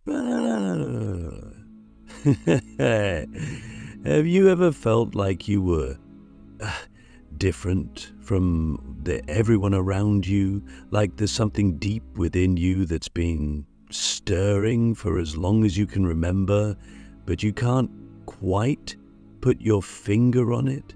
Have you ever felt like you were different from everyone around you? Like there's something deep within you that's been stirring for as long as you can remember, but you can't quite put your finger on it?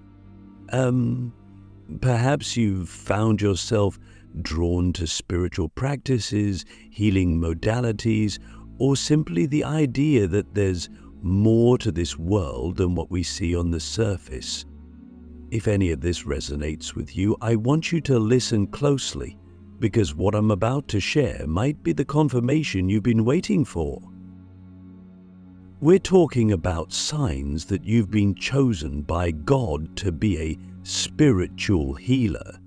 Perhaps you've found yourself drawn to spiritual practices, healing modalities, or simply the idea that there's more to this world than what we see on the surface. If any of this resonates with you, I want you to listen closely, because what I'm about to share might be the confirmation you've been waiting for. We're talking about signs that you've been chosen by God to be a spiritual healer.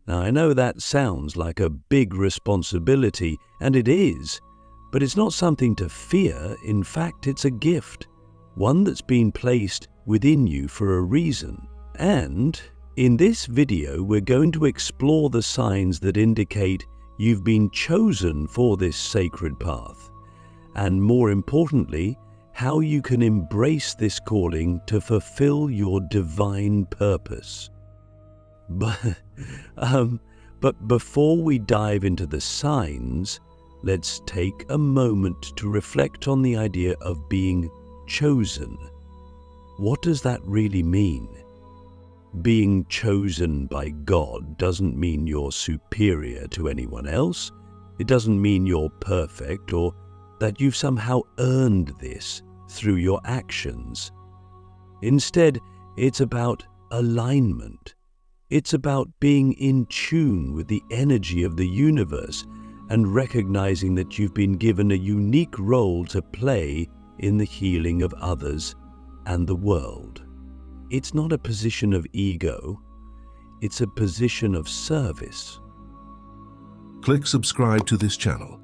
Now, I know that sounds like a big responsibility, and it is, but it's not something to fear. In fact, it's a gift, one that's been placed within you for a reason. And in this video, we're going to explore the signs that indicate you've been chosen for this sacred path, and more importantly, how you can embrace this calling to fulfill your divine purpose. But before we dive into the signs, let's take a moment to reflect on the idea of being chosen. What does that really mean? Being chosen by God doesn't mean you're superior to anyone else. It doesn't mean you're perfect or that you've somehow earned this through your actions. Instead, it's about alignment. It's about being in tune with the energy of the universe and recognizing that you've been given a unique role to play in the healing of others and the world. It's not a position of ego, it's a position of service. Click subscribe to this channel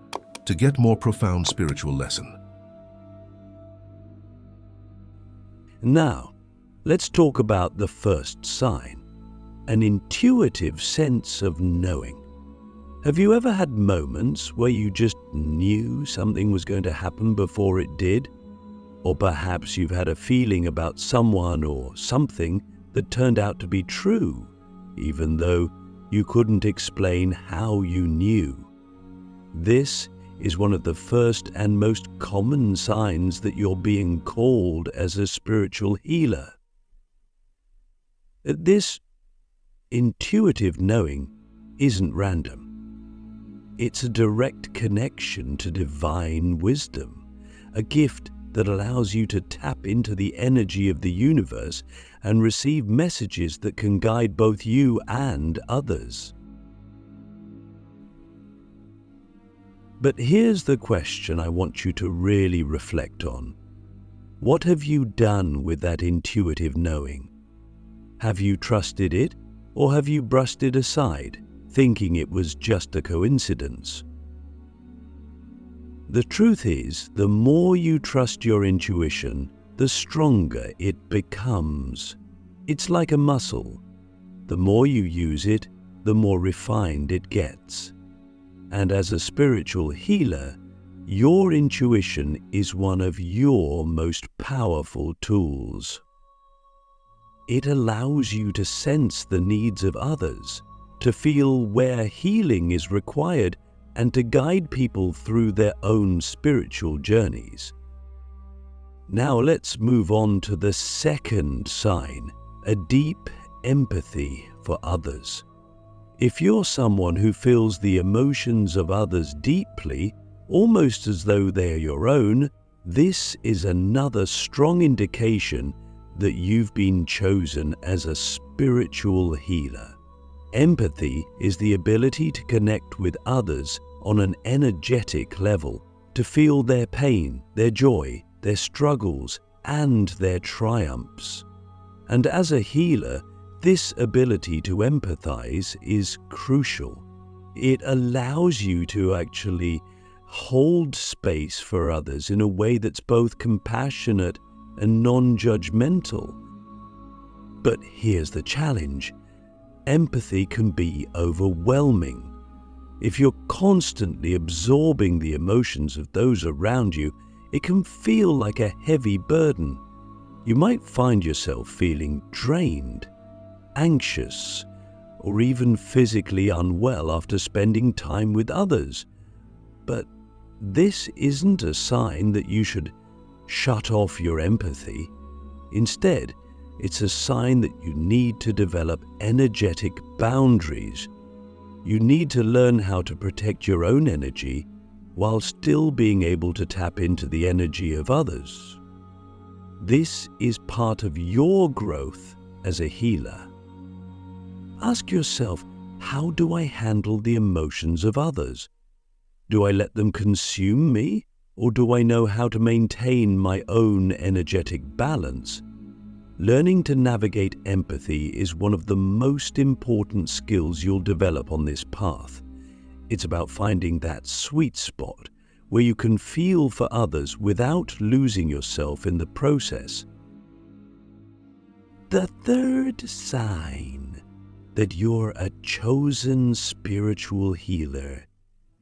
to get more profound spiritual lesson. Now, let's talk about the first sign, an intuitive sense of knowing. Have you ever had moments where you just knew something was going to happen before it did? Or perhaps you've had a feeling about someone or something that turned out to be true, even though you couldn't explain how you knew. This is one of the first and most common signs that you're being called as a spiritual healer. This intuitive knowing isn't random. It's a direct connection to divine wisdom, a gift that allows you to tap into the energy of the universe and receive messages that can guide both you and others. But here's the question I want you to really reflect on. What have you done with that intuitive knowing? Have you trusted it, or have you brushed it aside, thinking it was just a coincidence? The truth is, the more you trust your intuition, the stronger it becomes. It's like a muscle. The more you use it, the more refined it gets. And as a spiritual healer, your intuition is one of your most powerful tools. It allows you to sense the needs of others, to feel where healing is required, and to guide people through their own spiritual journeys. Now let's move on to the second sign, a deep empathy for others. If you're someone who feels the emotions of others deeply, almost as though they're your own, this is another strong indication that you've been chosen as a spiritual healer. Empathy is the ability to connect with others on an energetic level, to feel their pain, their joy, their struggles, and their triumphs. And as a healer, this ability to empathize is crucial. It allows you to actually hold space for others in a way that's both compassionate and non-judgmental. But here's the challenge. Empathy can be overwhelming. If you're constantly absorbing the emotions of those around you, it can feel like a heavy burden. You might find yourself feeling drained, anxious, or even physically unwell after spending time with others. But this isn't a sign that you should shut off your empathy. Instead, it's a sign that you need to develop energetic boundaries. You need to learn how to protect your own energy while still being able to tap into the energy of others. This is part of your growth as a healer. Ask yourself, how do I handle the emotions of others? Do I let them consume me, or do I know how to maintain my own energetic balance? Learning to navigate empathy is one of the most important skills you'll develop on this path. It's about finding that sweet spot where you can feel for others without losing yourself in the process. The third sign that you're a chosen spiritual healer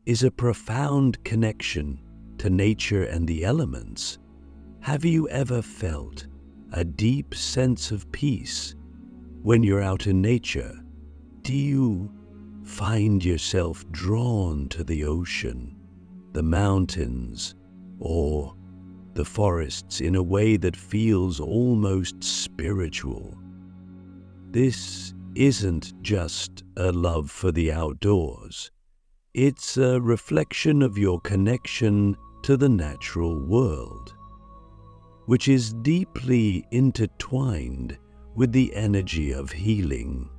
is a profound connection to nature and the elements. Have you ever felt a deep sense of peace when you're out in nature? Do you find yourself drawn to the ocean, the mountains, or the forests in a way that feels almost spiritual? This isn't just a love for the outdoors. It's a reflection of your connection to the natural world, which is deeply intertwined with the energy of healing.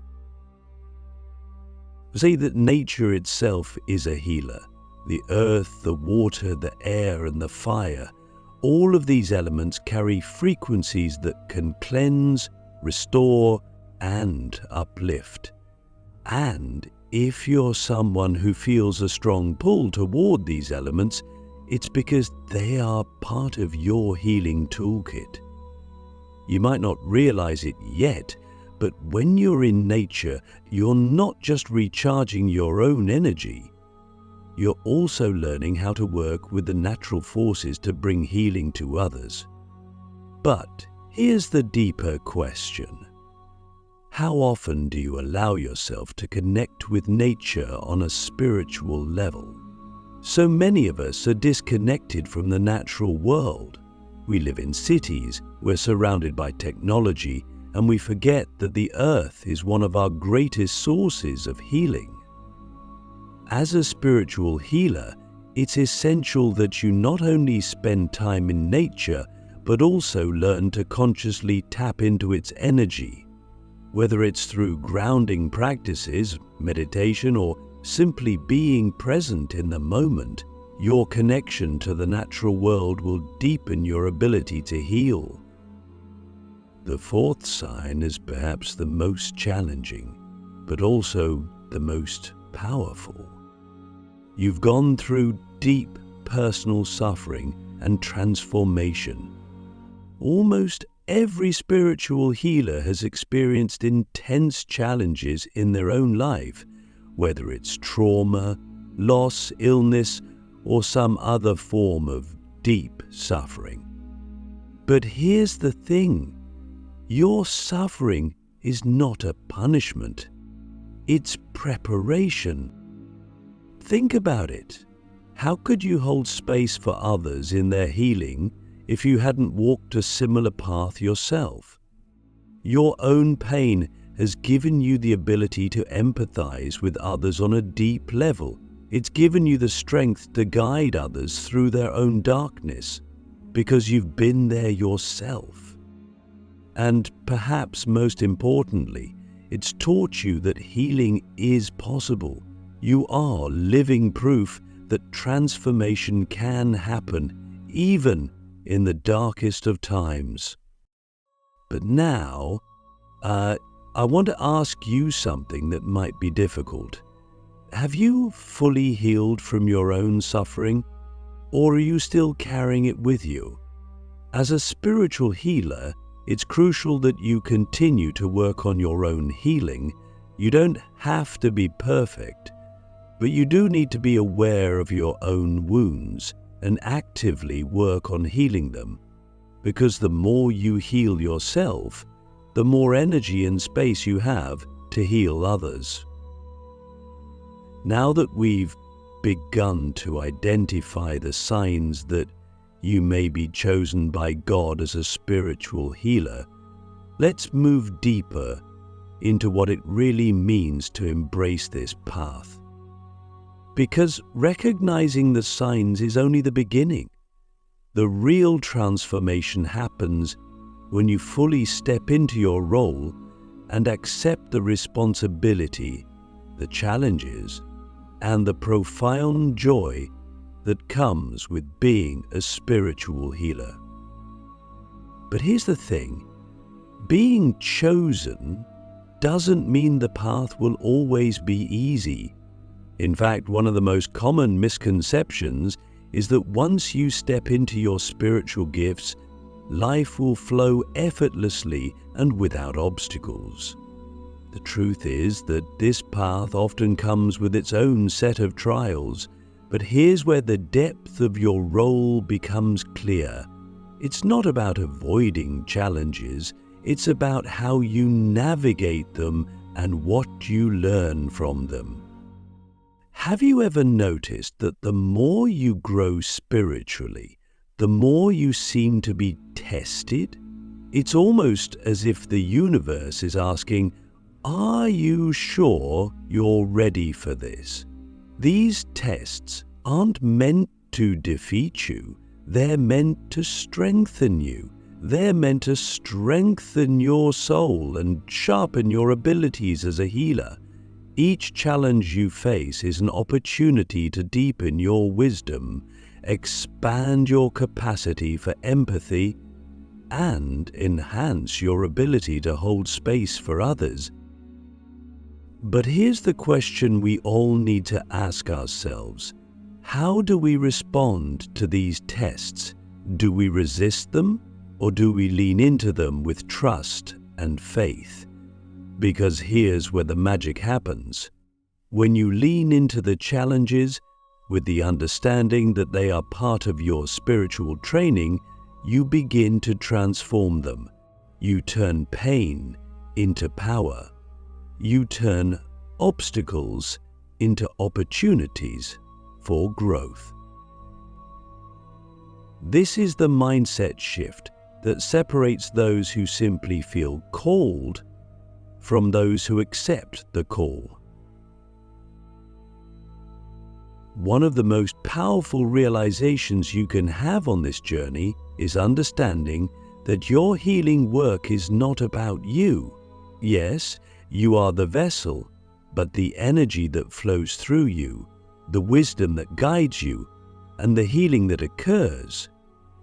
Say that nature itself is a healer. The earth, the water, the air, and the fire, all of these elements carry frequencies that can cleanse, restore, and uplift. And if you're someone who feels a strong pull toward these elements, it's because they are part of your healing toolkit. You might not realize it yet, but when you're in nature, you're not just recharging your own energy, you're also learning how to work with the natural forces to bring healing to others. But here's the deeper question. How often do you allow yourself to connect with nature on a spiritual level? So many of us are disconnected from the natural world. We live in cities, we're surrounded by technology, and we forget that the earth is one of our greatest sources of healing. As a spiritual healer, it's essential that you not only spend time in nature, but also learn to consciously tap into its energy. Whether it's through grounding practices, meditation, or simply being present in the moment, your connection to the natural world will deepen your ability to heal. The fourth sign is perhaps the most challenging, but also the most powerful. You've gone through deep personal suffering and transformation. Almost every spiritual healer has experienced intense challenges in their own life, whether it's trauma, loss, illness, or some other form of deep suffering. But here's the thing. Your suffering is not a punishment. It's preparation. Think about it. How could you hold space for others in their healing if you hadn't walked a similar path yourself? Your own pain has given you the ability to empathize with others on a deep level. It's given you the strength to guide others through their own darkness because you've been there yourself. And perhaps most importantly, it's taught you that healing is possible. You are living proof that transformation can happen even in the darkest of times. But now, I want to ask you something that might be difficult. Have you fully healed from your own suffering, or are you still carrying it with you? As a spiritual healer, it's crucial that you continue to work on your own healing. You don't have to be perfect, But you do need to be aware of your own wounds and actively work on healing them, because the more you heal yourself, the more energy and space you have to heal others. Now that we've begun to identify the signs that you may be chosen by God as a spiritual healer, let's move deeper into what it really means to embrace this path. Because recognizing the signs is only the beginning. The real transformation happens when you fully step into your role and accept the responsibility, the challenges, and the profound joy that comes with being a spiritual healer. But here's the thing, being chosen doesn't mean the path will always be easy. In fact, one of the most common misconceptions is that once you step into your spiritual gifts, life will flow effortlessly and without obstacles. The truth is that this path often comes with its own set of trials, but here's where the depth of your role becomes clear. It's not about avoiding challenges, it's about how you navigate them and what you learn from them. Have you ever noticed that the more you grow spiritually, the more you seem to be tested? It's almost as if the universe is asking, are you sure you're ready for this? These tests aren't meant to defeat you, they're meant to strengthen you. They're meant to strengthen your soul and sharpen your abilities as a healer. Each challenge you face is an opportunity to deepen your wisdom, expand your capacity for empathy, and enhance your ability to hold space for others. But here's the question we all need to ask ourselves. How do we respond to these tests? Do we resist them, or do we lean into them with trust and faith? Because here's where the magic happens. When you lean into the challenges with the understanding that they are part of your spiritual training, you begin to transform them. You turn pain into power. You turn obstacles into opportunities for growth. This is the mindset shift that separates those who simply feel called from those who accept the call. One of the most powerful realizations you can have on this journey is understanding that your healing work is not about you. Yes, you are the vessel, but the energy that flows through you, the wisdom that guides you, and the healing that occurs,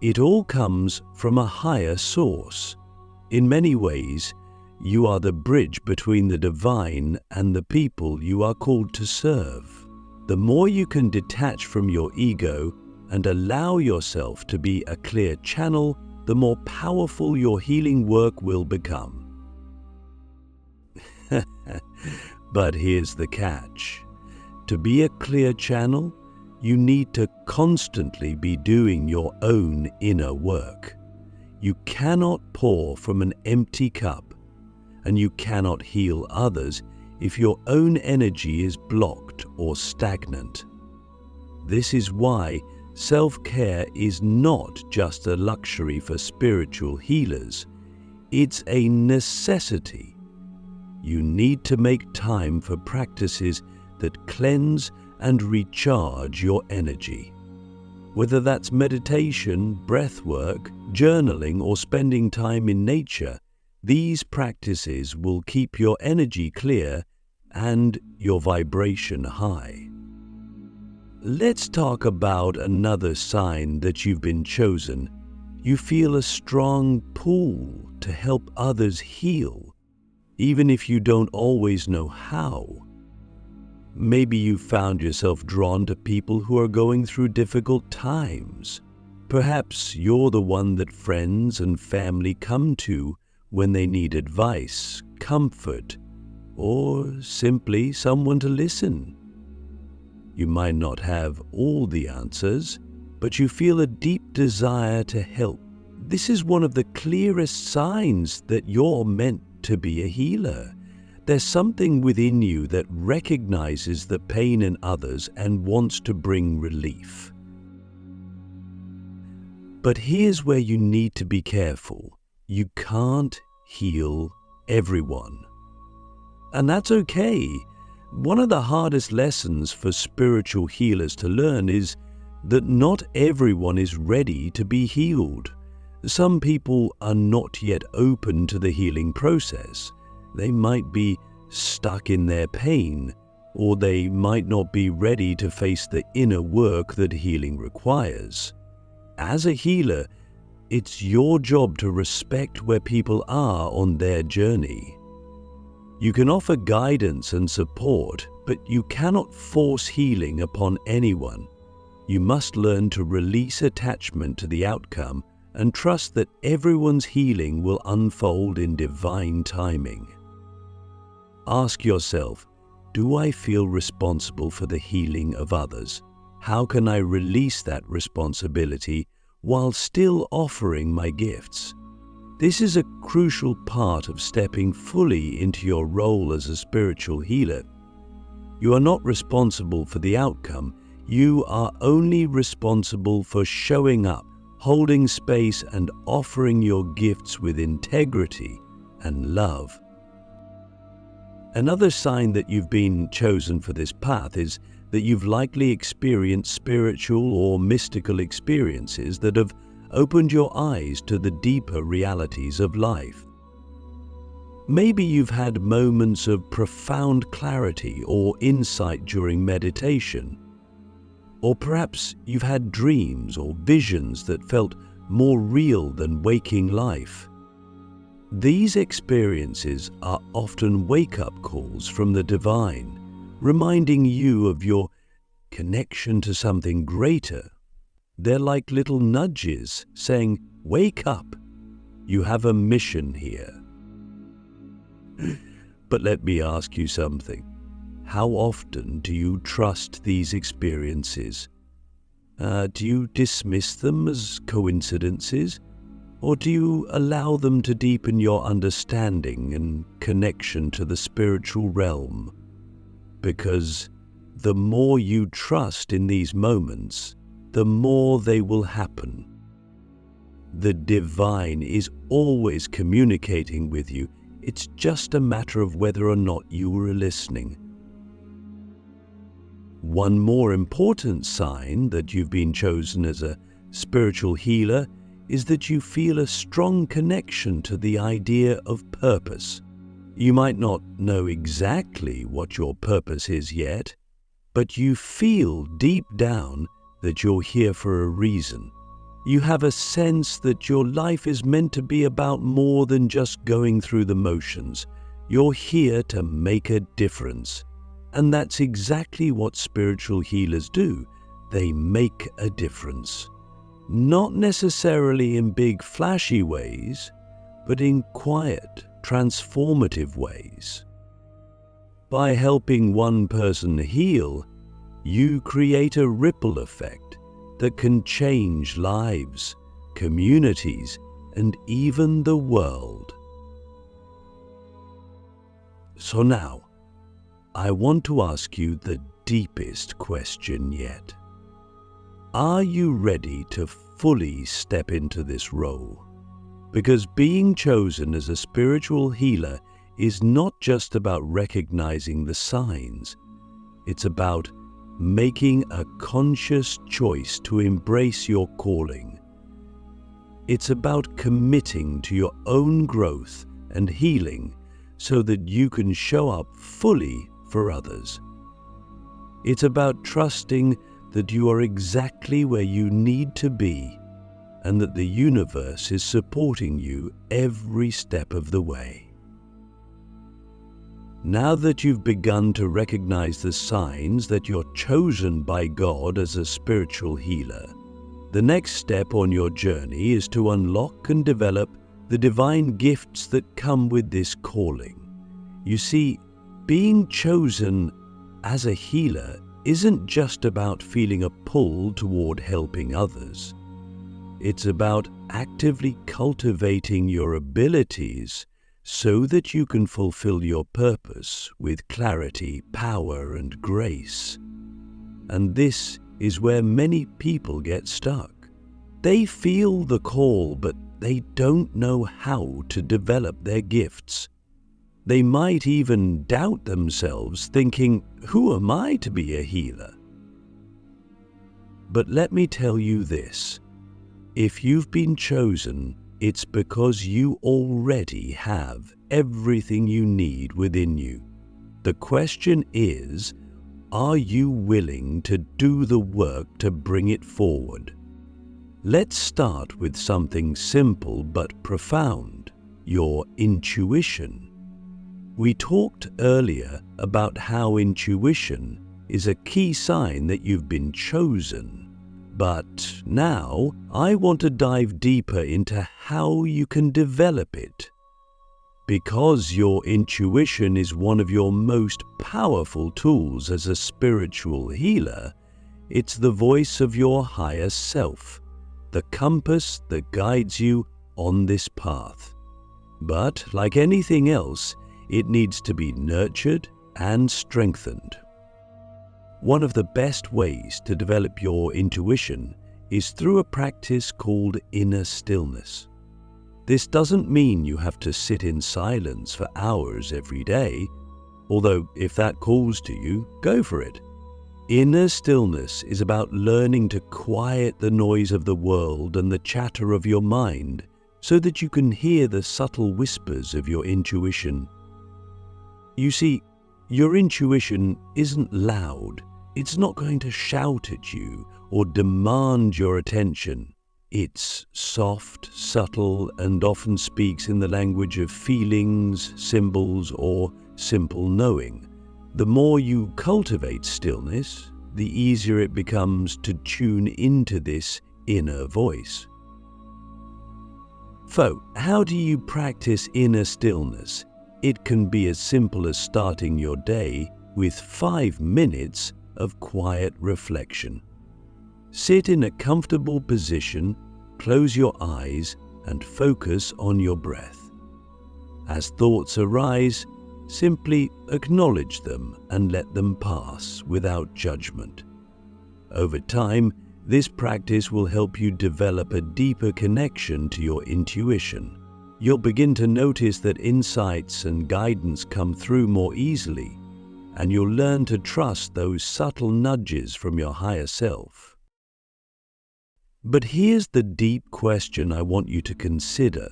it all comes from a higher source. In many ways, you are the bridge between the divine and the people you are called to serve. The more you can detach from your ego and allow yourself to be a clear channel, the more powerful your healing work will become. But here's the catch. To be a clear channel, you need to constantly be doing your own inner work. You cannot pour from an empty cup, and you cannot heal others if your own energy is blocked or stagnant. This is why self-care is not just a luxury for spiritual healers, it's a necessity. You need to make time for practices that cleanse and recharge your energy. Whether that's meditation, breath work, journaling, or spending time in nature, these practices will keep your energy clear and your vibration high. Let's talk about another sign that you've been chosen. You feel a strong pull to help others heal, even if you don't always know how. Maybe you found yourself drawn to people who are going through difficult times. Perhaps you're the one that friends and family come to when they need advice, comfort, or simply someone to listen. You might not have all the answers, but you feel a deep desire to help. This is one of the clearest signs that you're meant to be a healer. There's something within you that recognizes the pain in others and wants to bring relief. But here's where you need to be careful. You can't heal everyone. And that's okay. One of the hardest lessons for spiritual healers to learn is that not everyone is ready to be healed. Some people are not yet open to the healing process. They might be stuck in their pain, or they might not be ready to face the inner work that healing requires. As a healer, it's your job to respect where people are on their journey. You can offer guidance and support, but you cannot force healing upon anyone. You must learn to release attachment to the outcome and trust that everyone's healing will unfold in divine timing. Ask yourself, do I feel responsible for the healing of others? How can I release that responsibility while still offering my gifts? This is a crucial part of stepping fully into your role as a spiritual healer. You are not responsible for the outcome. You are only responsible for showing up, holding space, and offering your gifts with integrity and love. Another sign that you've been chosen for this path is that you've likely experienced spiritual or mystical experiences that have opened your eyes to the deeper realities of life. Maybe you've had moments of profound clarity or insight during meditation. Or perhaps you've had dreams or visions that felt more real than waking life. These experiences are often wake-up calls from the divine, reminding you of your connection to something greater. They're like little nudges saying, "Wake up, you have a mission here." But let me ask you something. How often do you trust these experiences? Do you dismiss them as coincidences? Or do you allow them to deepen your understanding and connection to the spiritual realm? Because the more you trust in these moments, the more they will happen. The divine is always communicating with you. It's just a matter of whether or not you are listening. One more important sign that you've been chosen as a spiritual healer is that you feel a strong connection to the idea of purpose. You might not know exactly what your purpose is yet, but you feel deep down that you're here for a reason. You have a sense that your life is meant to be about more than just going through the motions. You're here to make a difference. And that's exactly what spiritual healers do. They make a difference. Not necessarily in big, flashy ways, but in quiet, transformative ways. By helping one person heal, you create a ripple effect that can change lives, communities, and even the world. So now, I want to ask you the deepest question yet. Are you ready to fully step into this role? Because being chosen as a spiritual healer is not just about recognizing the signs. It's about making a conscious choice to embrace your calling. It's about committing to your own growth and healing so that you can show up fully for others. It's about trusting that you are exactly where you need to be and that the universe is supporting you every step of the way. Now that you've begun to recognize the signs that you're chosen by God as a spiritual healer, the next step on your journey is to unlock and develop the divine gifts that come with this calling. You see, being chosen as a healer isn't just about feeling a pull toward helping others. It's about actively cultivating your abilities so that you can fulfill your purpose with clarity, power, and grace. And this is where many people get stuck. They feel the call, but they don't know how to develop their gifts. They might even doubt themselves, thinking, "Who am I to be a healer?" But let me tell you this. If you've been chosen, it's because you already have everything you need within you. The question is, are you willing to do the work to bring it forward? Let's start with something simple but profound: your intuition. We talked earlier about how intuition is a key sign that you've been chosen. But now I want to dive deeper into how you can develop it. Because your intuition is one of your most powerful tools as a spiritual healer, it's the voice of your higher self, the compass that guides you on this path. But like anything else, it needs to be nurtured and strengthened. One of the best ways to develop your intuition is through a practice called inner stillness. This doesn't mean you have to sit in silence for hours every day, although if that calls to you, go for it. Inner stillness is about learning to quiet the noise of the world and the chatter of your mind so that you can hear the subtle whispers of your intuition. You see, your intuition isn't loud. It's not going to shout at you or demand your attention. It's soft, subtle, and often speaks in the language of feelings, symbols, or simple knowing. The more you cultivate stillness, the easier it becomes to tune into this inner voice. So, how do you practice inner stillness? It can be as simple as starting your day with 5 minutes of quiet reflection. Sit in a comfortable position, close your eyes, and focus on your breath. As thoughts arise, simply acknowledge them and let them pass without judgment. Over time, this practice will help you develop a deeper connection to your intuition. You'll begin to notice that insights and guidance come through more easily, and you'll learn to trust those subtle nudges from your higher self. But here's the deep question I want you to consider.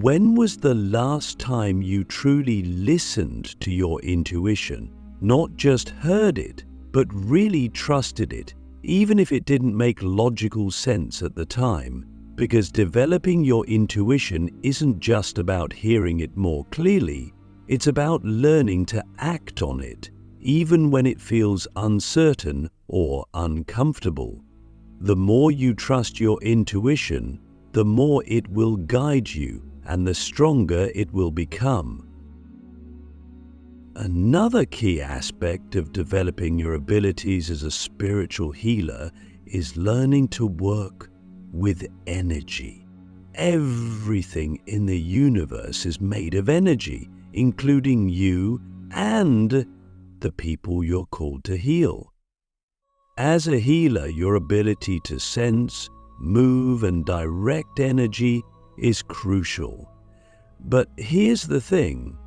When was the last time you truly listened to your intuition? Not just heard it, but really trusted it, even if it didn't make logical sense at the time. Because developing your intuition isn't just about hearing it more clearly, it's about learning to act on it, even when it feels uncertain or uncomfortable. The more you trust your intuition, the more it will guide you and the stronger it will become. Another key aspect of developing your abilities as a spiritual healer is learning to work with energy. Everything in the universe is made of energy, including you and the people you're called to heal. As a healer, your ability to sense, move, and direct energy is crucial. But here's the thing,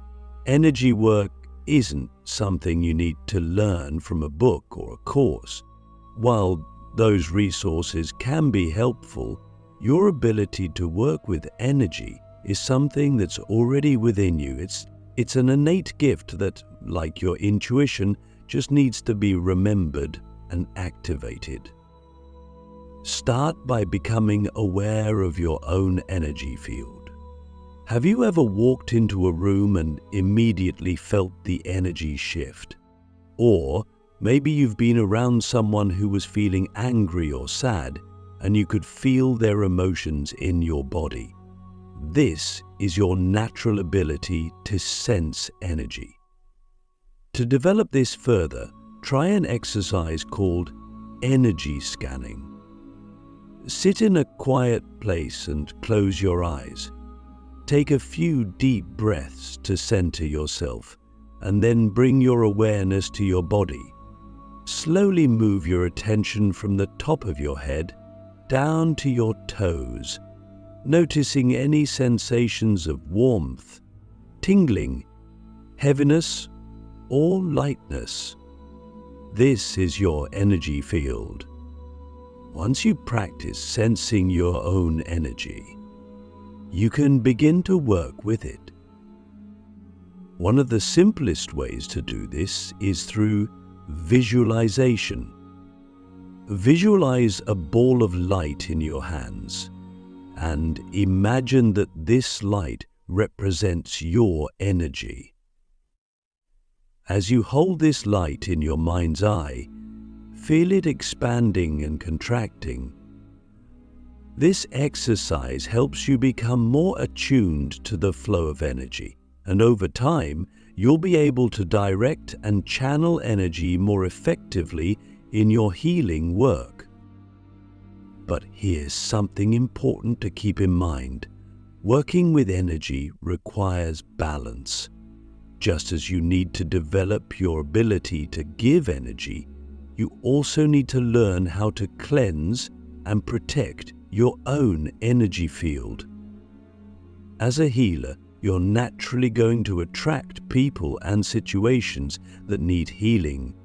energy work isn't something you need to learn from a book or a course. While those resources can be helpful, your ability to work with energy is something that's already within you. It's an innate gift that, like your intuition, just needs to be remembered and activated. Start by becoming aware of your own energy field. Have you ever walked into a room and immediately felt the energy shift? Or maybe you've been around someone who was feeling angry or sad, and you could feel their emotions in your body. This is your natural ability to sense energy. To develop this further, try an exercise called energy scanning. Sit in a quiet place and close your eyes. Take a few deep breaths to center yourself, and then bring your awareness to your body. Slowly move your attention from the top of your head down to your toes, noticing any sensations of warmth, tingling, heaviness, or lightness. This is your energy field. Once you practice sensing your own energy, you can begin to work with it. One of the simplest ways to do this is through visualization. Visualize a ball of light in your hands and imagine that this light represents your energy. As you hold this light in your mind's eye, feel it expanding and contracting. This exercise helps you become more attuned to the flow of energy, and over time, you'll be able to direct and channel energy more effectively in your healing work. But here's something important to keep in mind. Working with energy requires balance. Just as you need to develop your ability to give energy, you also need to learn how to cleanse and protect your own energy field. As a healer, you're naturally going to attract people and situations that need healing,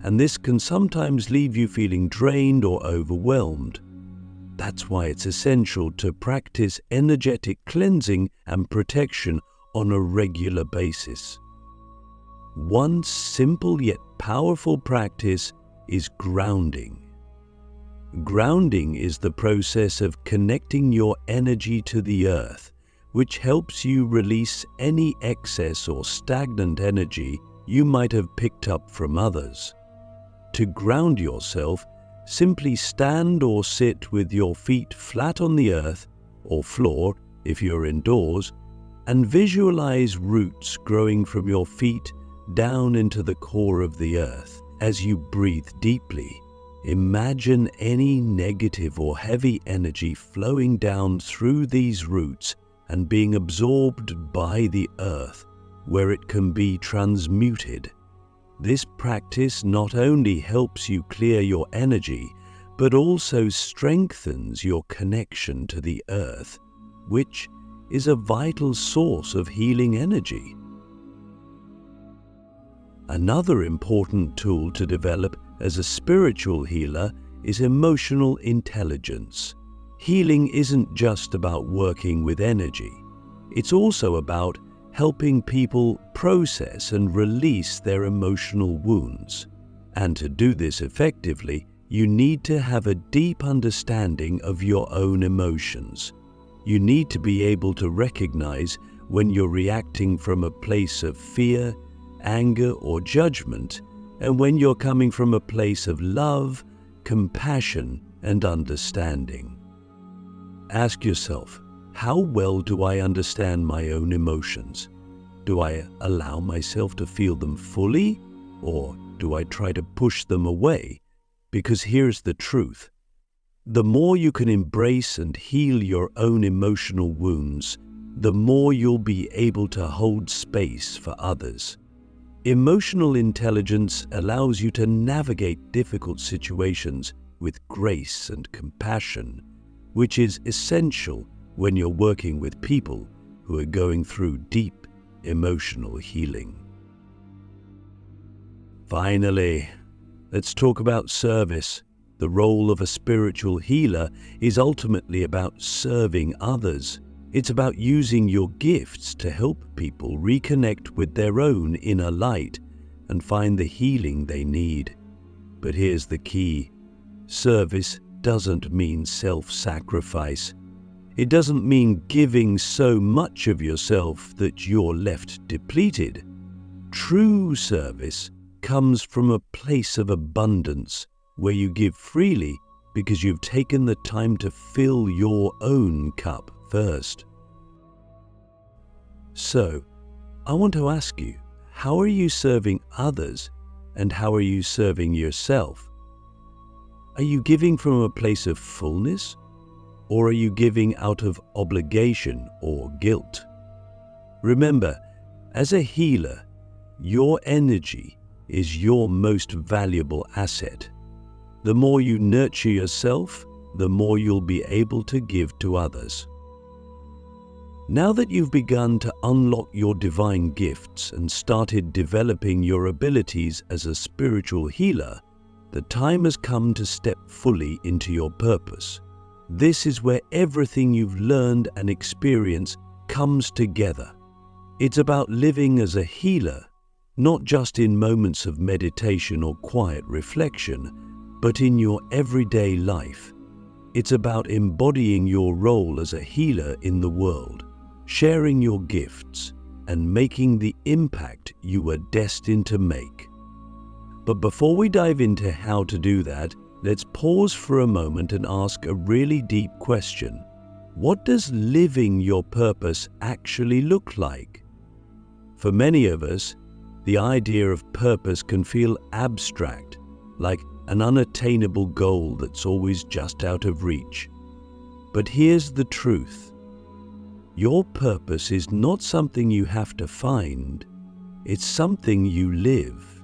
and this can sometimes leave you feeling drained or overwhelmed. That's why it's essential to practice energetic cleansing and protection on a regular basis. One simple yet powerful practice is grounding. Grounding is the process of connecting your energy to the earth, which helps you release any excess or stagnant energy you might have picked up from others. To ground yourself, simply stand or sit with your feet flat on the earth or floor if you're indoors, and visualize roots growing from your feet down into the core of the earth. As you breathe deeply, imagine any negative or heavy energy flowing down through these roots and being absorbed by the earth, where it can be transmuted. This practice not only helps you clear your energy, but also strengthens your connection to the earth, which is a vital source of healing energy. Another important tool to develop as a spiritual healer is emotional intelligence. Healing isn't just about working with energy. It's also about helping people process and release their emotional wounds. And to do this effectively, you need to have a deep understanding of your own emotions. You need to be able to recognize when you're reacting from a place of fear, anger, or judgment, and when you're coming from a place of love, compassion, and understanding. Ask yourself, how well do I understand my own emotions? Do I allow myself to feel them fully, or do I try to push them away? Because here's the truth. The more you can embrace and heal your own emotional wounds, the more you'll be able to hold space for others. Emotional intelligence allows you to navigate difficult situations with grace and compassion, which is essential when you're working with people who are going through deep emotional healing. Finally, let's talk about service. The role of a spiritual healer is ultimately about serving others. It's about using your gifts to help people reconnect with their own inner light and find the healing they need. But here's the key. Service doesn't mean self-sacrifice. It doesn't mean giving so much of yourself that you're left depleted. True service comes from a place of abundance, where you give freely because you've taken the time to fill your own cup first. So, I want to ask you, how are you serving others And how are you serving yourself? Are you giving from a place of fullness, or are you giving out of obligation or guilt? Remember, as a healer, your energy is your most valuable asset. The more you nurture yourself, the more you'll be able to give to others. Now that you've begun to unlock your divine gifts and started developing your abilities as a spiritual healer, the time has come to step fully into your purpose. This is where everything you've learned and experienced comes together. It's about living as a healer, not just in moments of meditation or quiet reflection, but in your everyday life. It's about embodying your role as a healer in the world, sharing your gifts, and making the impact you were destined to make. But before we dive into how to do that, let's pause for a moment and ask a really deep question. What does living your purpose actually look like? For many of us, the idea of purpose can feel abstract, like an unattainable goal that's always just out of reach. But here's the truth. Your purpose is not something you have to find. It's something you live.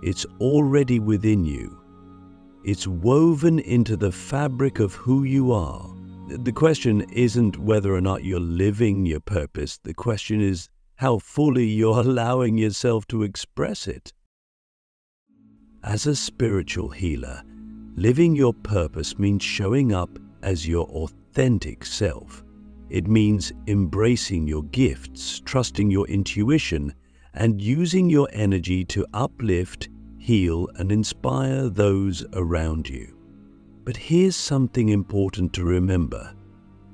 It's already within you. It's woven into the fabric of who you are. The question isn't whether or not you're living your purpose. The question is how fully you're allowing yourself to express it. As a spiritual healer, living your purpose means showing up as your authentic self. It means embracing your gifts, trusting your intuition, and using your energy to uplift, heal, and inspire those around you. But here's something important to remember.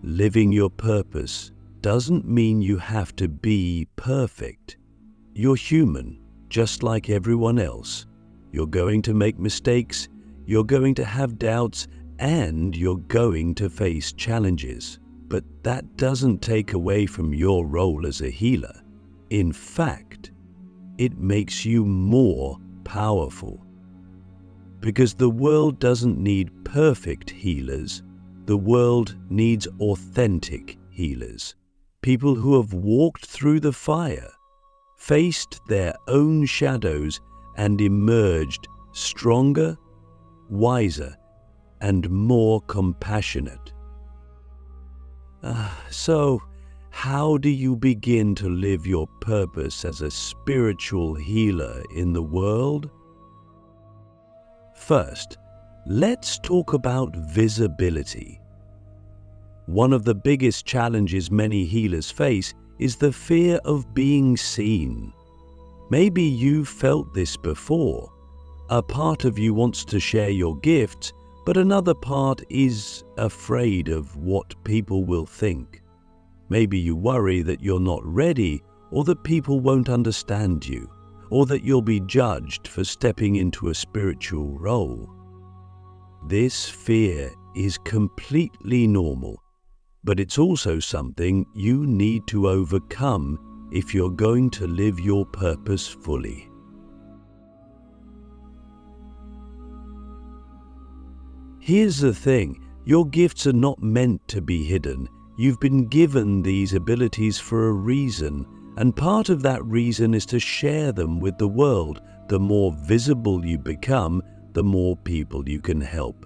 Living your purpose doesn't mean you have to be perfect. You're human, just like everyone else. You're going to make mistakes, you're going to have doubts, and you're going to face challenges. But that doesn't take away from your role as a healer. In fact, it makes you more powerful. Because the world doesn't need perfect healers. The world needs authentic healers. People who have walked through the fire, faced their own shadows, and emerged stronger, wiser, and more compassionate. So, how do you begin to live your purpose as a spiritual healer in the world? First, let's talk about visibility. One of the biggest challenges many healers face is the fear of being seen. Maybe you've felt this before. A part of you wants to share your gifts, but another part is afraid of what people will think. Maybe you worry that you're not ready, or that people won't understand you, or that you'll be judged for stepping into a spiritual role. This fear is completely normal, but it's also something you need to overcome if you're going to live your purpose fully. Here's the thing, your gifts are not meant to be hidden. You've been given these abilities for a reason, and part of that reason is to share them with the world. The more visible you become, the more people you can help.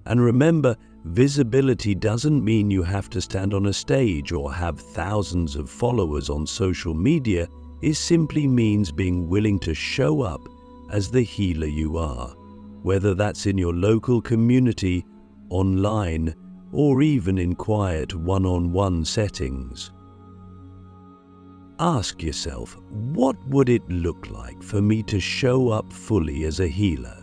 And remember, visibility doesn't mean you have to stand on a stage or have thousands of followers on social media. It simply means being willing to show up as the healer you are, whether that's in your local community, online, or even in quiet one-on-one settings. Ask yourself, what would it look like for me to show up fully as a healer?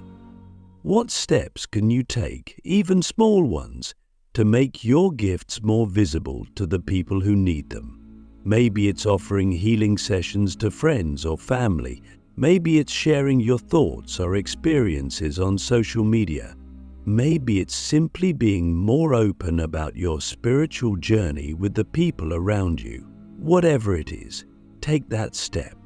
What steps can you take, even small ones, to make your gifts more visible to the people who need them? Maybe it's offering healing sessions to friends or family. Maybe it's sharing your thoughts or experiences on social media. Maybe it's simply being more open about your spiritual journey with the people around you. Whatever it is, take that step.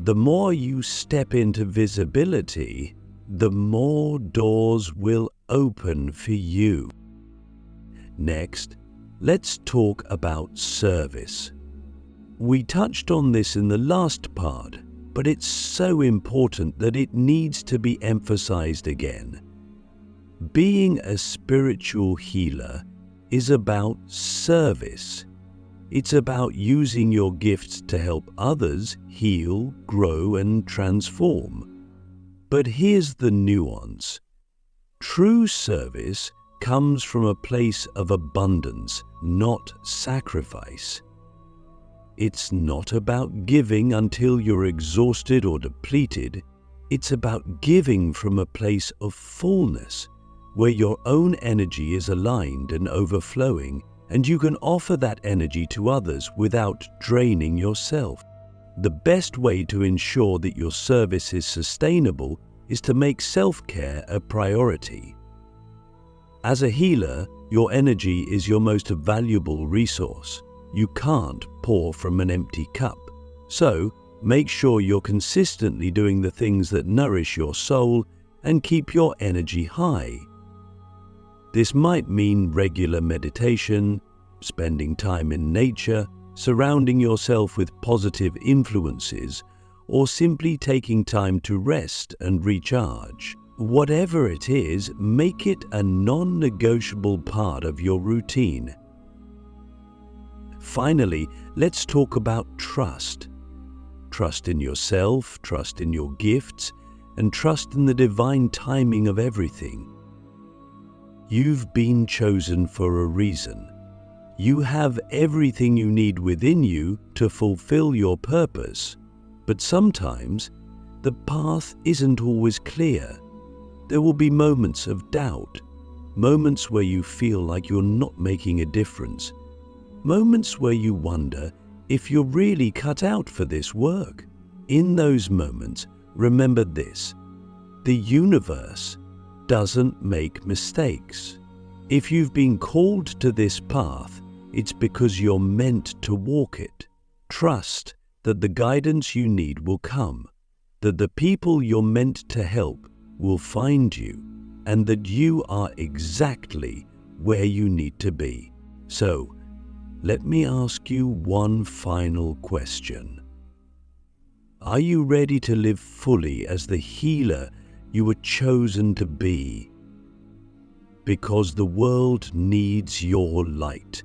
The more you step into visibility, the more doors will open for you. Next, let's talk about service. We touched on this in the last part, but it's so important that it needs to be emphasized again. Being a spiritual healer is about service. It's about using your gifts to help others heal, grow, and transform. But here's the nuance. True service comes from a place of abundance, not sacrifice. It's not about giving until you're exhausted or depleted. It's about giving from a place of fullness, where your own energy is aligned and overflowing, and you can offer that energy to others without draining yourself. The best way to ensure that your service is sustainable is to make self-care a priority. As a healer, your energy is your most valuable resource. You can't pour from an empty cup. So, make sure you're consistently doing the things that nourish your soul and keep your energy high. This might mean regular meditation, spending time in nature, surrounding yourself with positive influences, or simply taking time to rest and recharge. Whatever it is, make it a non-negotiable part of your routine. Finally, let's talk about trust. Trust in yourself, trust in your gifts, and trust in the divine timing of everything. You've been chosen for a reason. You have everything you need within you to fulfill your purpose, but sometimes the path isn't always clear. There will be moments of doubt, moments where you feel like you're not making a difference, moments where you wonder if you're really cut out for this work. In those moments, remember this: the universe doesn't make mistakes. If you've been called to this path, it's because you're meant to walk it. Trust that the guidance you need will come, that the people you're meant to help will find you, and that you are exactly where you need to be. So, let me ask you one final question. Are you ready to live fully as the healer you were chosen to be? Because the world needs your light,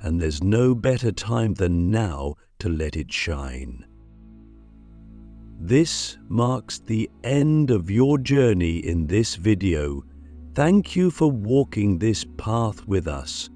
and there's no better time than now to let it shine. This marks the end of your journey in this video. Thank you for walking this path with us.